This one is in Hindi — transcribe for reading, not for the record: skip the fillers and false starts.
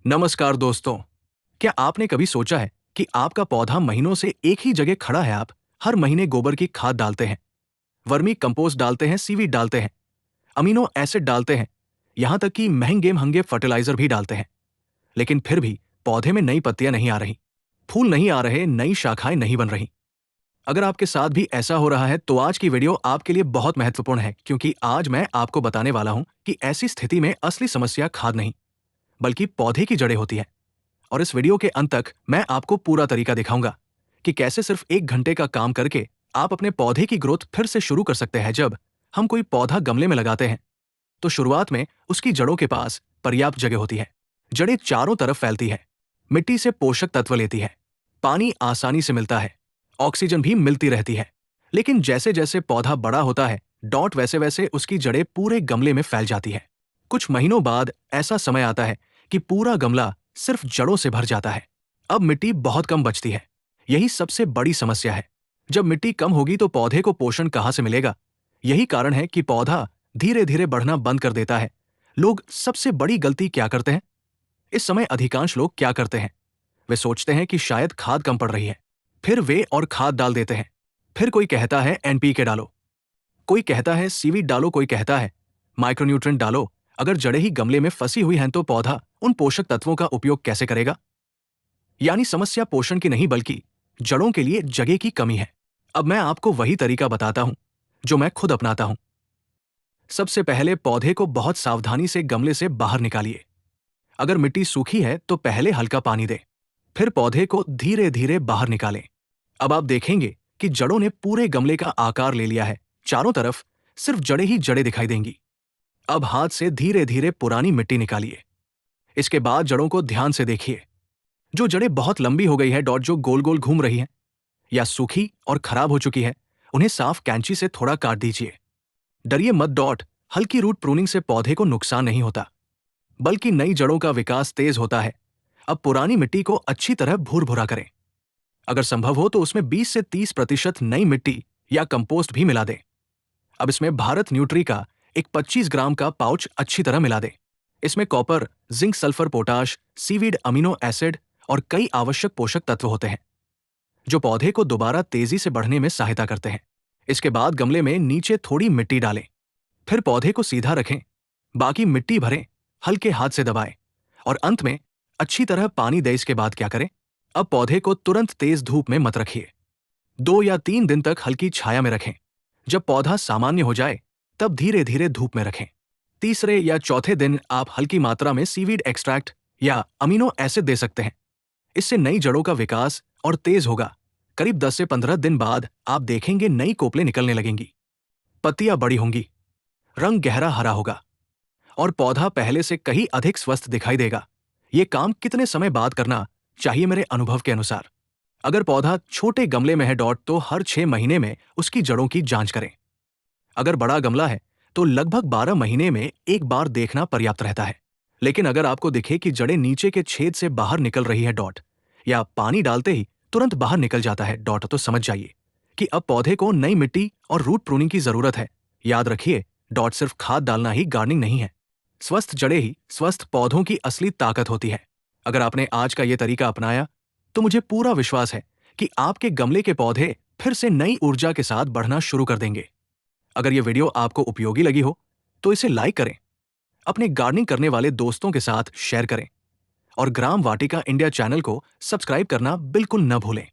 नमस्कार दोस्तों। क्या आपने कभी सोचा है कि आपका पौधा महीनों से एक ही जगह खड़ा है? आप हर महीने गोबर की खाद डालते हैं, वर्मी कंपोस्ट डालते हैं, सीवीड डालते हैं, अमीनो एसिड डालते हैं, यहां तक कि महंगे महंगे फर्टिलाइजर भी डालते हैं, लेकिन फिर भी पौधे में नई पत्तियां नहीं आ रही, फूल नहीं आ रहे, नई शाखाएं नहीं बन रही। अगर आपके साथ भी ऐसा हो रहा है तो आज की वीडियो आपके लिए बहुत महत्वपूर्ण है, क्योंकि आज मैं आपको बताने वाला हूं कि ऐसी स्थिति में असली समस्या खाद नहीं बल्कि पौधे की जड़ें होती है। और इस वीडियो के अंत तक मैं आपको पूरा तरीका दिखाऊंगा कि कैसे सिर्फ 1 घंटे का काम करके आप अपने पौधे की ग्रोथ फिर से शुरू कर सकते हैं। जब हम कोई पौधा गमले में लगाते हैं तो शुरुआत में उसकी जड़ों के पास पर्याप्त जगह होती है। जड़ें चारों तरफ फैलती है, मिट्टी से पोषक तत्व लेती है, पानी आसानी से मिलता है, ऑक्सीजन भी मिलती रहती है। लेकिन जैसे जैसे पौधा बड़ा होता है, डॉट वैसे वैसे उसकी जड़ें पूरे गमले में फैल जाती है। कुछ महीनों बाद ऐसा समय आता है कि पूरा गमला सिर्फ जड़ों से भर जाता है। अब मिट्टी बहुत कम बचती है। यही सबसे बड़ी समस्या है। जब मिट्टी कम होगी तो पौधे को पोषण कहां से मिलेगा? यही कारण है कि पौधा धीरे धीरे बढ़ना बंद कर देता है। लोग सबसे बड़ी गलती क्या करते हैं? इस समय अधिकांश लोग क्या करते हैं? वे सोचते हैं कि शायद खाद कम पड़ रही है, फिर वे और खाद डाल देते हैं। फिर कोई कहता है एनपीके डालो, कोई कहता है सीवीड डालो, कोई कहता है माइक्रोन्यूट्रिएंट डालो। अगर जड़ें ही गमले में फंसी हुई हैं तो पौधा उन पोषक तत्वों का उपयोग कैसे करेगा? यानी समस्या पोषण की नहीं बल्कि जड़ों के लिए जगह की कमी है। अब मैं आपको वही तरीका बताता हूं जो मैं खुद अपनाता हूं। सबसे पहले पौधे को बहुत सावधानी से गमले से बाहर निकालिए। अगर मिट्टी सूखी है तो पहले हल्का पानी दें, फिर पौधे को धीरे धीरे बाहर निकालें। अब आप देखेंगे कि जड़ों ने पूरे गमले का आकार ले लिया है। चारों तरफ सिर्फ जड़ें ही जड़ें दिखाई देंगी। अब हाथ से धीरे धीरे पुरानी मिट्टी निकालिए। इसके बाद जड़ों को ध्यान से देखिए। जो जड़ें बहुत लंबी हो गई है, डॉट जो गोल गोल घूम रही हैं या सूखी और खराब हो चुकी है, उन्हें साफ कैंची से थोड़ा काट दीजिए। डरिए मत, डॉट हल्की रूट प्रूनिंग से पौधे को नुकसान नहीं होता, बल्कि नई जड़ों का विकास तेज होता है। अब पुरानी मिट्टी को अच्छी तरह भूर भुरा करें। अगर संभव हो तो उसमें 20 से 30% नई मिट्टी या कंपोस्ट भी मिला दें। अब इसमें भारत न्यूट्री का एक 25 ग्राम का पाउच अच्छी तरह मिला दें। इसमें copper, zinc, sulphur, potash, seaweed, amino acid और कई आवश्यक पोषक तत्व होते हैं जो पौधे को दोबारा तेजी से बढ़ने में सहायता करते हैं। इसके बाद गमले में नीचे थोड़ी मिट्टी डालें, फिर पौधे को सीधा रखें, बाकी मिट्टी भरें, हल्के हाथ से दबाएं और अंत में अच्छी तरह पानी दें। इसके बाद क्या करें? अब पौधे को तुरंत तेज धूप में मत रखिए। 2 या 3 दिन तक हल्की छाया में रखें। जब पौधा सामान्य हो जाए तब धीरे धीरे धूप में रखें। तीसरे या चौथे दिन आप हल्की मात्रा में सीवीड एक्सट्रैक्ट या अमीनो एसिड दे सकते हैं। इससे नई जड़ों का विकास और तेज होगा। करीब 10 से 15 दिन बाद आप देखेंगे नई कोपलें निकलने लगेंगी, पत्तियां बड़ी होंगी, रंग गहरा हरा होगा और पौधा पहले से कहीं अधिक स्वस्थ दिखाई देगा। ये काम कितने समय बाद करना चाहिए मेरे अनुभव के अनुसार? अगर पौधा छोटे गमले में है, डॉट तो हर 6 महीने में उसकी जड़ों की जांच करें। अगर बड़ा गमला है तो लगभग 12 महीने में एक बार देखना पर्याप्त रहता है। लेकिन अगर आपको दिखे कि जड़ें नीचे के छेद से बाहर निकल रही है, डॉट या पानी डालते ही तुरंत बाहर निकल जाता है, डॉट तो समझ जाइए कि अब पौधे को नई मिट्टी और रूट प्रूनिंग की जरूरत है। याद रखिए, डॉट सिर्फ खाद डालना ही गार्डनिंग नहीं है। स्वस्थ जड़ें ही स्वस्थ पौधों की असली ताकत होती है। अगर आपने आज का यह तरीका अपनाया तो मुझे पूरा विश्वास है कि आपके गमले के पौधे फिर से नई ऊर्जा के साथ बढ़ना शुरू कर देंगे। अगर यह वीडियो आपको उपयोगी लगी हो तो इसे लाइक करें, अपने गार्डनिंग करने वाले दोस्तों के साथ शेयर करें और ग्राम वाटिका इंडिया चैनल को सब्सक्राइब करना बिल्कुल न भूलें।